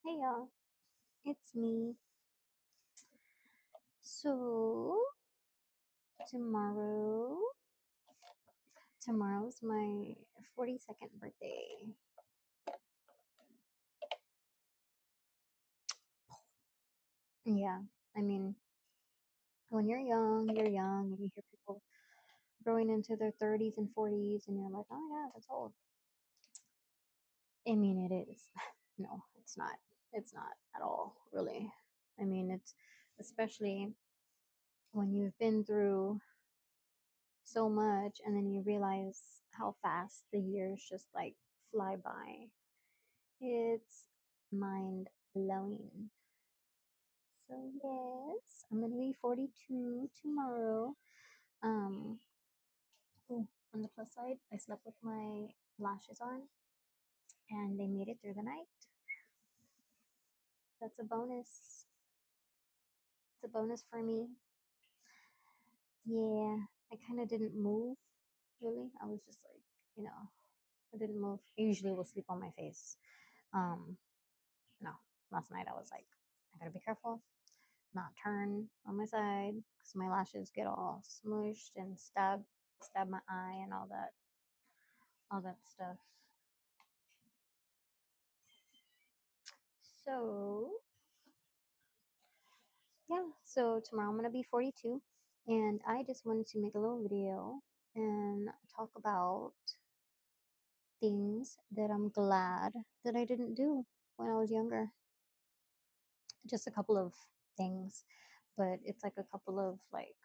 Hey y'all, it's me. So tomorrow, tomorrow's my 42nd birthday. Yeah, I mean, when you're young, and you hear people growing into their 30s and 40s, and you're like, oh my god, that's old. I mean, it is. No, it's not. It's not at all, really. I mean, it's especially when you've been through so much and then you realize how fast the years just like fly by. It's mind blowing. So yes, I'm gonna be 42 tomorrow. Um, oh, on the plus side, I slept with my lashes on, and they made it through the night. That's a bonus. It's a bonus for me. Yeah, I kind of didn't move really. I was just like, you know, I didn't move. I usually will sleep on my face. Um, no, last night I was like, I gotta be careful, not turn on my side because my lashes get all smushed and stab my eye and all that stuff. So yeah, so tomorrow I'm gonna be 42, and I just wanted to make a little video and talk about things that I'm glad that I didn't do when I was younger. Just a couple of things, but it's like a couple of like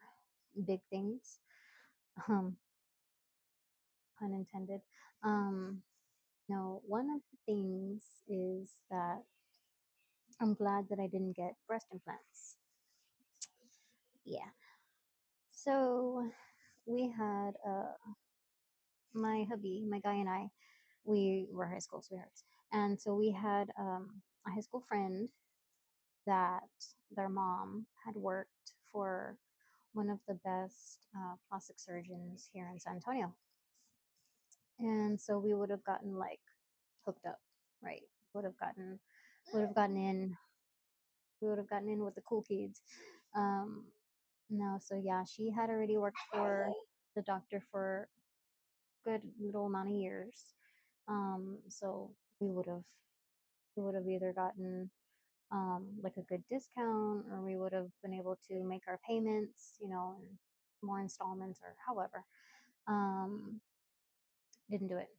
big things. Um, pun intended. Um, no, one of the things is that I'm glad that I didn't get breast implants. Yeah. So we had my hubby, my guy, and I. We were high school sweethearts, and so we had a high school friend that their mom had worked for one of the best plastic surgeons here in San Antonio, and so we would have gotten like hooked up, right? Would have gotten would have gotten in. We would have gotten in with the cool kids. Um, no, so yeah, she had already worked for the doctor for a good little amount of years. So we would have either gotten like a good discount, or we would have been able to make our payments, in more installments or however. Um, didn't do it.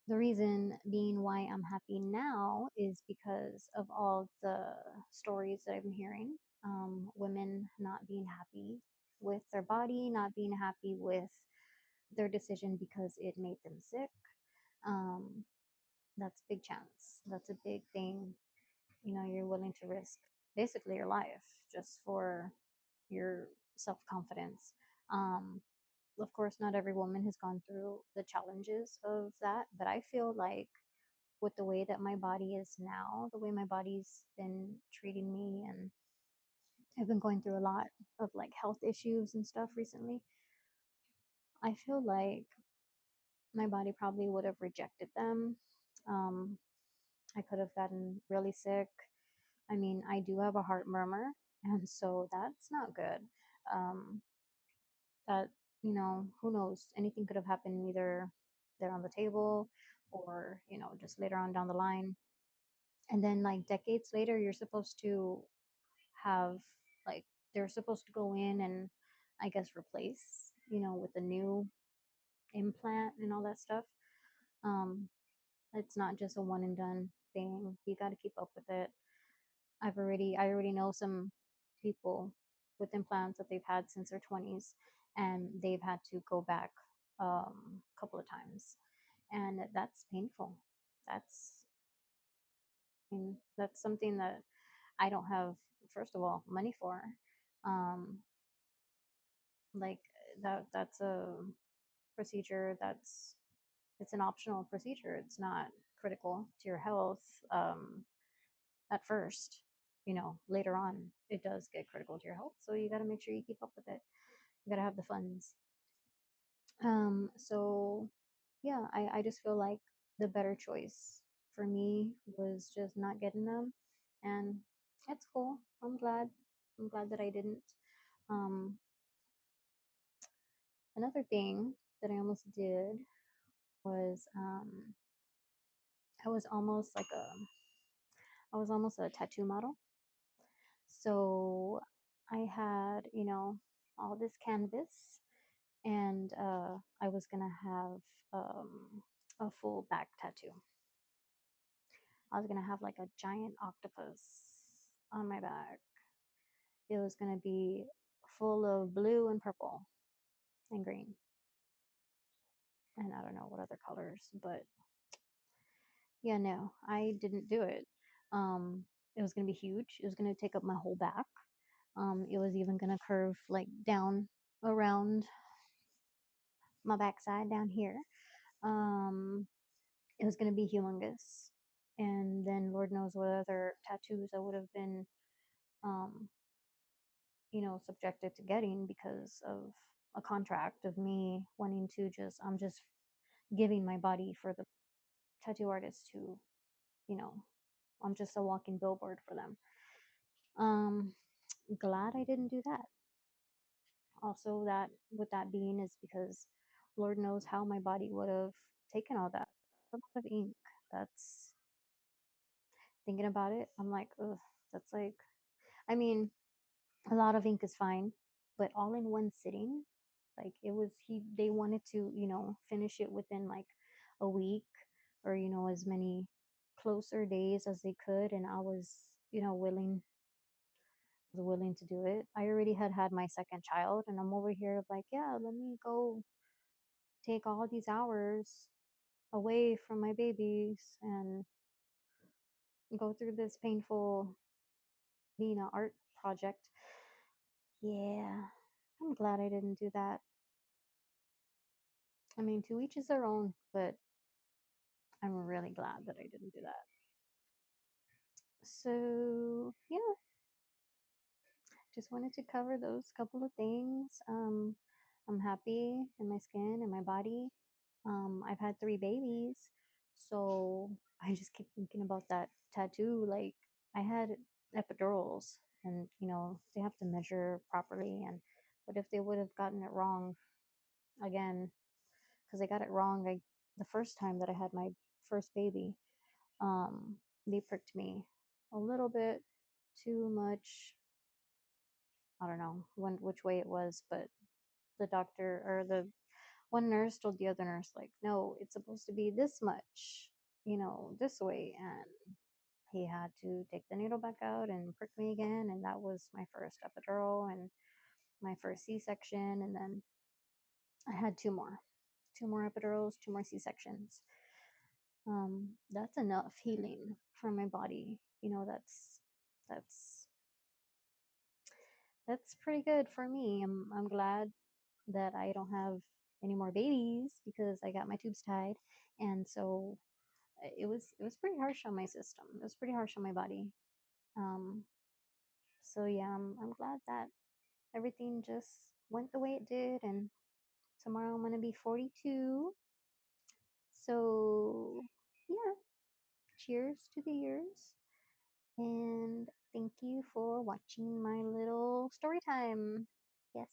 The reason being why I'm happy now is because of all the stories that I've been hearing. Women not being happy with their body, not being happy with their decision because it made them sick. Um, that's a big chance. That's a big thing. You're willing to risk basically your life just for your self confidence. Um, of course, not every woman has gone through the challenges of that, but I feel like with the way that my body is now, the way my body's been treating me, and I've been going through a lot of like health issues and stuff recently. I feel like my body probably would have rejected them. Um, I could have gotten really sick. I mean, I do have a heart murmur, and so that's not good. Um, that, who knows? Anything could have happened either there on the table or, just later on down the line. And then, like, decades later, you're supposed to have, like, they're supposed to go in and, I guess, replace, with a new implant and all that stuff. Um, it's not just a one and done thing. You got to keep up with it. I already know some people with implants that they've had since their 20s, and they've had to go back a couple of times, and that's painful. That's that's something that I don't have, first of all, money for. Um, like that's a procedure that's it's an optional procedure. It's not critical to your health. At first. Later on, it does get critical to your health. So you got to make sure you keep up with it. You got to have the funds. So yeah, I just feel like the better choice for me was just not getting them, and it's cool. I'm glad. I'm glad that I didn't. Um, Another thing that I almost did was I was almost like a I was almost a tattoo model. So I had, all this canvas, and I was gonna have a full back tattoo. I was gonna have like a giant octopus on my back. It was gonna be full of blue and purple and green, and I don't know what other colors, but yeah, no, I didn't do it. Um, it was gonna be huge. It was gonna take up my whole back. It was even gonna curve like down around my backside down here. Um, it was gonna be humongous, and then Lord knows what other tattoos I would have been, um, subjected to getting because of a contract of me wanting to I'm just giving my body for the tattoo artist to, you know, I'm just a walking billboard for them. Um, Glad I didn't do that. Also, that with that being is because Lord knows how my body would have taken all that. A lot of ink. That's thinking about it. I'm like, ugh, that's like, I mean, a lot of ink is fine, but all in one sitting, like they wanted to, finish it within like a week or, as many closer days as they could. And I was, willing to do it. I already had my second child, and I'm over here like, yeah, let me go take all these hours away from my babies and go through this painful being an art project. Yeah, I'm glad I didn't do that. I mean, to each is their own, but I'm really glad that I didn't do that. So, yeah, just wanted to cover those couple of things. I'm happy in my skin and my body. I've had three babies, so I just keep thinking about that tattoo. Like, I had epidurals, and they have to measure properly. And what if they would have gotten it wrong again? Because I got it wrong. The first time that I had my first baby, um, they pricked me a little bit too much. I don't know which way it was, but the doctor or the one nurse told the other nurse like, no, it's supposed to be this much, this way. And he had to take the needle back out and prick me again. And that was my first epidural and my first C-section. And then I had two more epidurals, two more C-sections. That's enough healing for my body. That's that's pretty good for me. I'm glad that I don't have any more babies because I got my tubes tied. And so it was pretty harsh on my system. It was pretty harsh on my body. Um, so yeah, I'm glad that everything just went the way it did. And tomorrow I'm gonna be 42. So yeah, cheers to the years. And thank you for watching my little story time. Yes.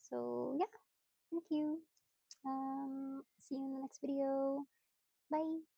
So yeah, thank you. See you in the next video. Bye.